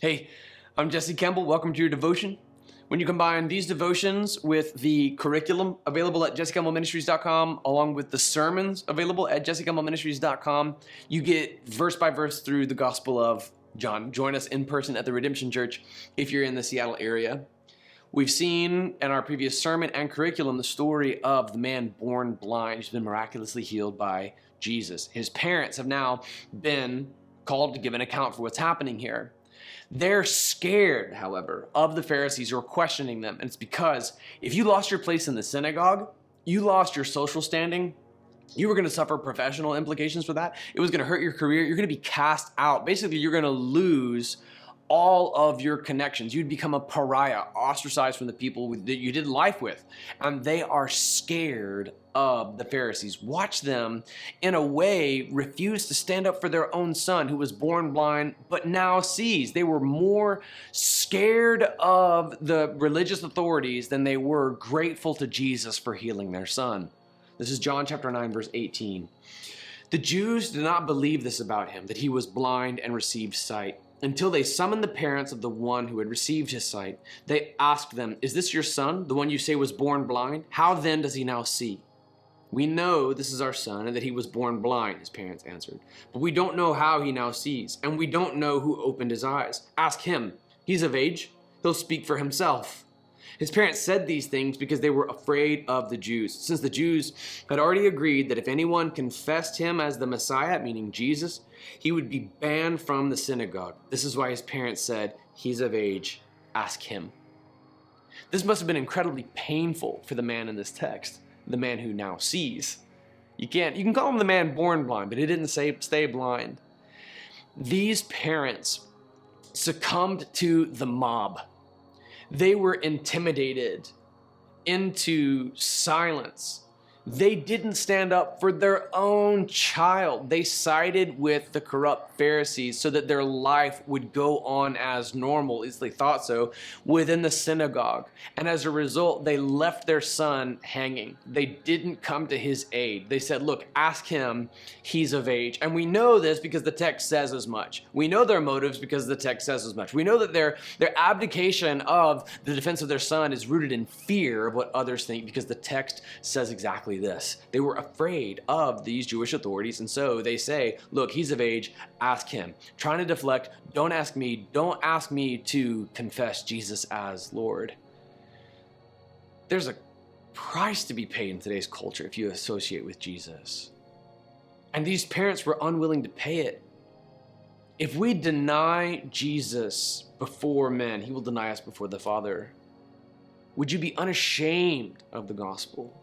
Hey, I'm Jesse Campbell. Welcome to your devotion. When you combine these devotions with the curriculum available at jessecampbellministries.com, along with the sermons available at jessecampbellministries.com, you get verse by verse through the Gospel of John. Join us in person at the Redemption Church if you're in the Seattle area. We've seen in our previous sermon and curriculum the story of the man born blind who's been miraculously healed by Jesus. His parents have now been called to give an account for what's happening here. They're scared, however, of the Pharisees who are questioning them. And it's because if you lost your place in the synagogue, you lost your social standing, you were going to suffer professional implications for that. It was going to hurt your career. You're going to be cast out. Basically, you're going to lose all of your connections. You'd become a pariah, ostracized from the people that you did life with. And they are scared of the Pharisees. Watch them, in a way, refuse to stand up for their own son who was born blind but now sees. They were more scared of the religious authorities than they were grateful to Jesus for healing their son. This is John chapter 9, verse 18. The Jews did not believe this about him, that he was blind and received sight. Until they summoned the parents of the one who had received his sight, they asked them, "Is this your son, the one you say was born blind? How then does he now see?" "We know this is our son and that he was born blind," his parents answered. "But we don't know how he now sees, and we don't know who opened his eyes. Ask him. He's of age. He'll speak for himself." His parents said these things because they were afraid of the Jews, since the Jews had already agreed that if anyone confessed him as the Messiah, meaning Jesus, he would be banned from the synagogue. This is why his parents said, "He's of age, ask him." This must have been incredibly painful for the man in this text, the man who now sees. You can call him the man born blind, but it didn't say stay blind. These parents succumbed to the mob. They were intimidated into silence. They didn't stand up for their own child. They sided with the corrupt Pharisees so that their life would go on as normal, at least they thought so, within the synagogue. And as a result, they left their son hanging. They didn't come to his aid. They said, "Look, ask him, he's of age." And we know this because the text says as much. We know their motives because the text says as much. We know that their abdication of the defense of their son is rooted in fear of what others think, because the text says exactly this. They were afraid of these Jewish authorities, and so they say, "Look, he's of age, ask him." Trying to deflect, don't ask me to confess Jesus as Lord. There's a price to be paid in today's culture if you associate with Jesus. And these parents were unwilling to pay it. If we deny Jesus before men, he will deny us before the Father. Would you be unashamed of the gospel?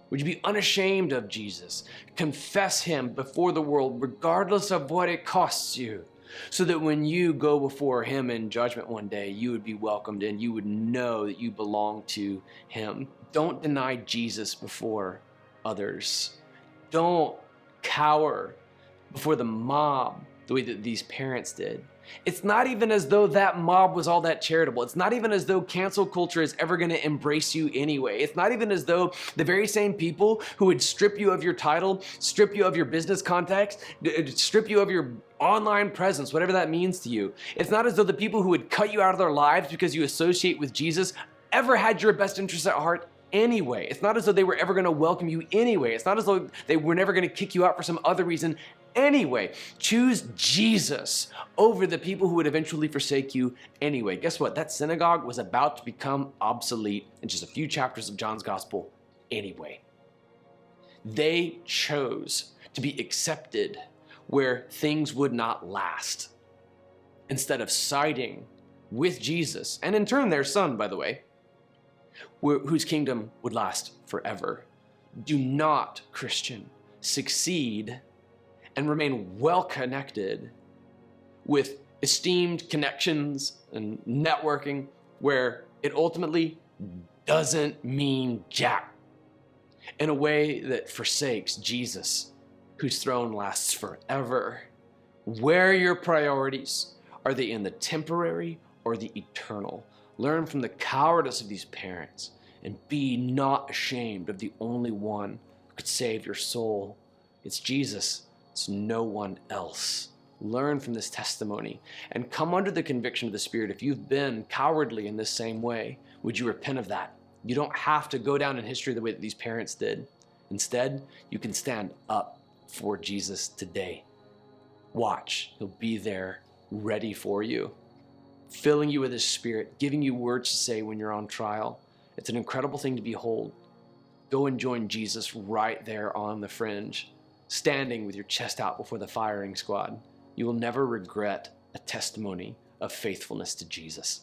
Would you be unashamed of Jesus? Confess him before the world, regardless of what it costs you, so that when you go before him in judgment one day, you would be welcomed and you would know that you belong to him. Don't deny Jesus before others. Don't cower before the mob the way that these parents did. It's not even as though that mob was all that charitable. It's not even as though cancel culture is ever going to embrace you anyway. It's not even as though the very same people who would strip you of your title, strip you of your business contacts, strip you of your online presence, whatever that means to you. It's not as though the people who would cut you out of their lives because you associate with Jesus ever had your best interests at heart anyway. It's not as though they were ever going to welcome you anyway. It's not as though they were never going to kick you out for some other reason anyway. Choose Jesus over the people who would eventually forsake you anyway. Guess what? That synagogue was about to become obsolete in just a few chapters of John's gospel anyway. They chose to be accepted where things would not last, instead of siding with Jesus, and in turn their son, by the way, whose kingdom would last forever. Do not, Christian, succeed and remain well connected with esteemed connections and networking where it ultimately doesn't mean jack, in a way that forsakes Jesus, whose throne lasts forever. Where are your priorities? Are they in the temporary or the eternal? Learn from the cowardice of these parents and be not ashamed of the only one who could save your soul. It's Jesus. It's no one else. Learn from this testimony and come under the conviction of the Spirit. If you've been cowardly in this same way, would you repent of that? You don't have to go down in history the way that these parents did. Instead, you can stand up for Jesus today. Watch, he'll be there ready for you, filling you with his Spirit, giving you words to say when you're on trial. It's an incredible thing to behold. Go and join Jesus right there on the fringe, standing with your chest out before the firing squad. You will never regret a testimony of faithfulness to Jesus.